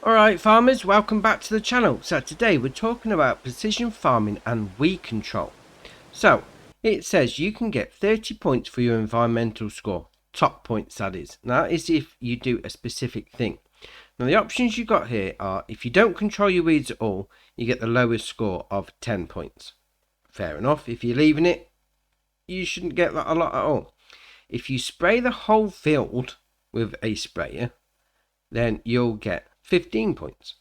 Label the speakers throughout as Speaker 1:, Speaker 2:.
Speaker 1: Alright farmers, welcome back to the channel. So today we're talking about precision farming and weed control. So it says you can get 30 points for your environmental score. Top points, that is. Now that is if you do a specific thing. Now the options you got here are, if you don't control your weeds at all, you get the lowest score of 10 points. Fair enough. If you're leaving it, you shouldn't get that a lot at all. If you spray the whole field with a sprayer, then you'll get 15 points.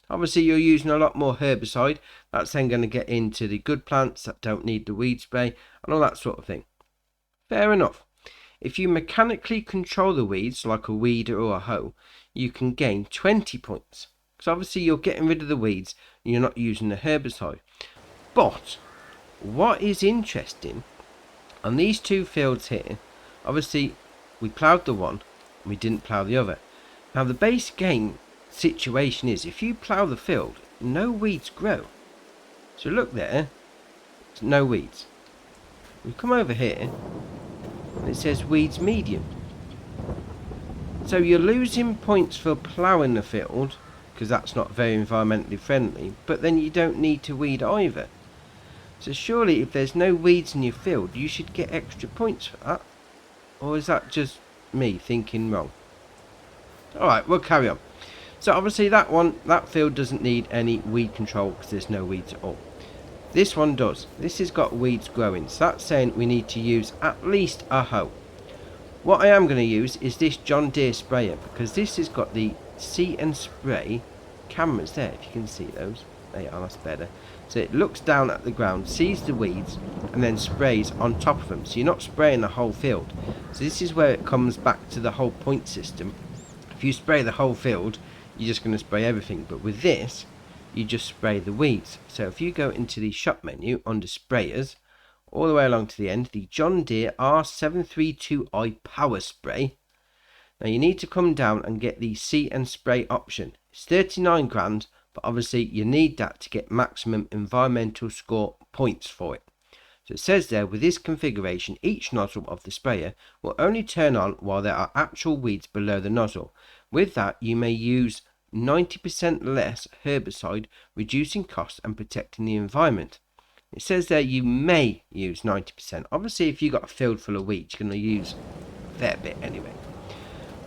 Speaker 1: Obviously you're using a lot more herbicide. That's then going to get into the good plants that don't need the weed spray and all that sort of thing. Fair enough. If you mechanically control the weeds like a weeder or a hoe, you can gain 20 points. Because obviously you're getting rid of the weeds and you're not using the herbicide. But what is interesting on these two fields here, obviously we ploughed the one and we didn't plough the other. Now the base game situation is, if you plough the field, no weeds grow. So look there, no weeds. We come over here and it says weeds medium. So you're losing points for ploughing the field because that's not very environmentally friendly, but then you don't need to weed either. So surely if there's no weeds in your field, you should get extra points for that. Or is that just me thinking wrong? Alright, we'll carry on. So obviously that field doesn't need any weed control because there's no weeds at all. This one does. This has got weeds growing, so that's saying we need to use at least a hoe. What I am going to use is this John Deere sprayer, because this has got the see and spray cameras there, if you can see those. There you are, that's better. So it looks down at the ground, sees the weeds, and then sprays on top of them. So you're not spraying the whole field. So this is where it comes back to the whole point system. If you spray the whole field, you're just going to spray everything, but with this you just spray the weeds. So if you go into the shop menu under sprayers, all the way along to the end, the John Deere R732i power spray. Now you need to come down and get the see and spray option. It's 39 grand, but obviously you need that to get maximum environmental score points for it. So it says there, with this configuration, each nozzle of the sprayer will only turn on while there are actual weeds below the nozzle. With that, you may use 90% less herbicide, reducing costs and protecting the environment. It says there you may use 90%. Obviously, if you've got a field full of weeds, you're going to use a fair bit anyway.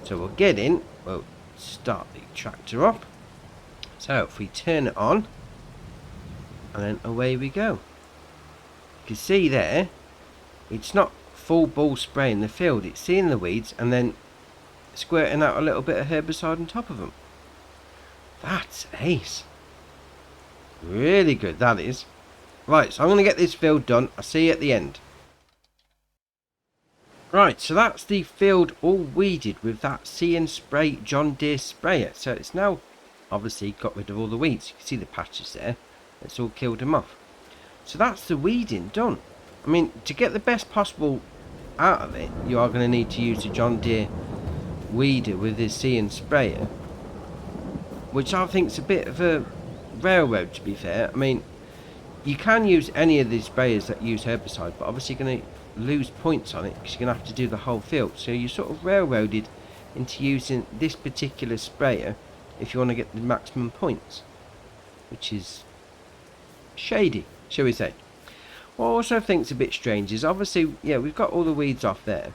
Speaker 1: So we'll get in, we'll start the tractor up. So if we turn it on, and then away we go. You can see there, it's not full ball spraying the field, it's seeing the weeds and then squirting out a little bit of herbicide on top of them. That's ace. Really good, that is. Right, so I'm going to get this field done. I'll see you at the end. Right, so that's the field all weeded with that see and spray John Deere sprayer. So it's now obviously got rid of all the weeds. You can see the patches there. It's all killed them off. So that's the weeding done. I mean, to get the best possible out of it, you are going to need to use the John Deere weeder with this see and sprayer, which I think is a bit of a railroad, to be fair. I mean, you can use any of these sprayers that use herbicide, but obviously you're going to lose points on it because you're going to have to do the whole field. So you're sort of railroaded into using this particular sprayer if you want to get the maximum points, which is shady, shall we say. What I also think is a bit strange is, obviously, yeah, we've got all the weeds off there,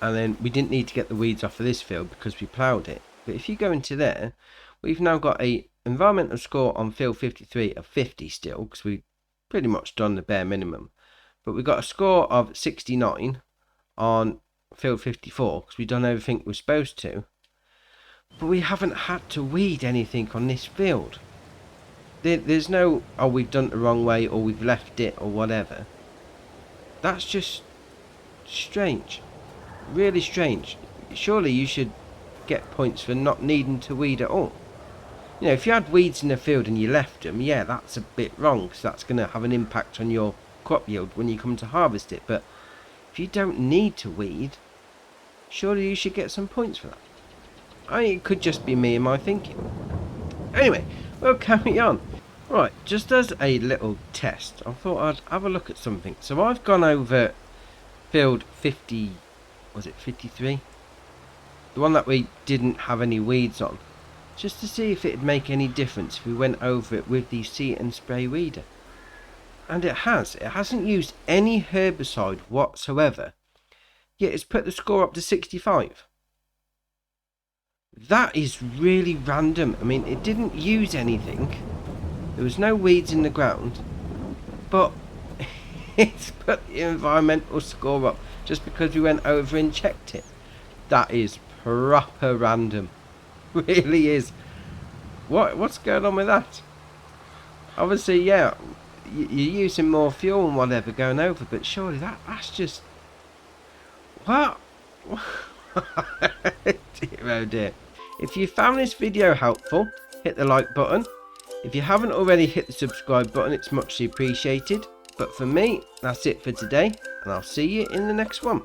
Speaker 1: and then we didn't need to get the weeds off of this field because we ploughed it. But if you go into there, we've now got a environmental score on field 53 of 50 still, because we've pretty much done the bare minimum. But we've got a score of 69 on field 54 because we've done everything we're supposed to. But we haven't had to weed anything on this field. There's no, oh, we've done it the wrong way, or we've left it, or whatever. That's just strange. Really strange. Surely you should get points for not needing to weed at all. You know, if you had weeds in the field and you left them, yeah, that's a bit wrong, because that's going to have an impact on your crop yield when you come to harvest it. But if you don't need to weed, surely you should get some points for that. I mean, it could just be me and my thinking. Anyway, we'll carry on. Right, just as a little test, I thought I'd have a look at something. So I've gone over field 50, was it 53? The one that we didn't have any weeds on. just to see if it'd make any difference if we went over it with the See and Spray Weeder. And it has. It hasn't used any herbicide whatsoever, yet it's put the score up to 65. That is really random. I mean, it didn't use anything. There was no weeds in the ground, but it's put the environmental score up just because we went over and checked it. That is proper random. Really is. What's going on with that? Obviously, yeah, you're using more fuel and whatever going over, but surely that's just... What? Dear, oh dear. If you found this video helpful, hit the like button. If you haven't already, hit the subscribe button, it's muchly appreciated. But for me, that's it for today, and I'll see you in the next one.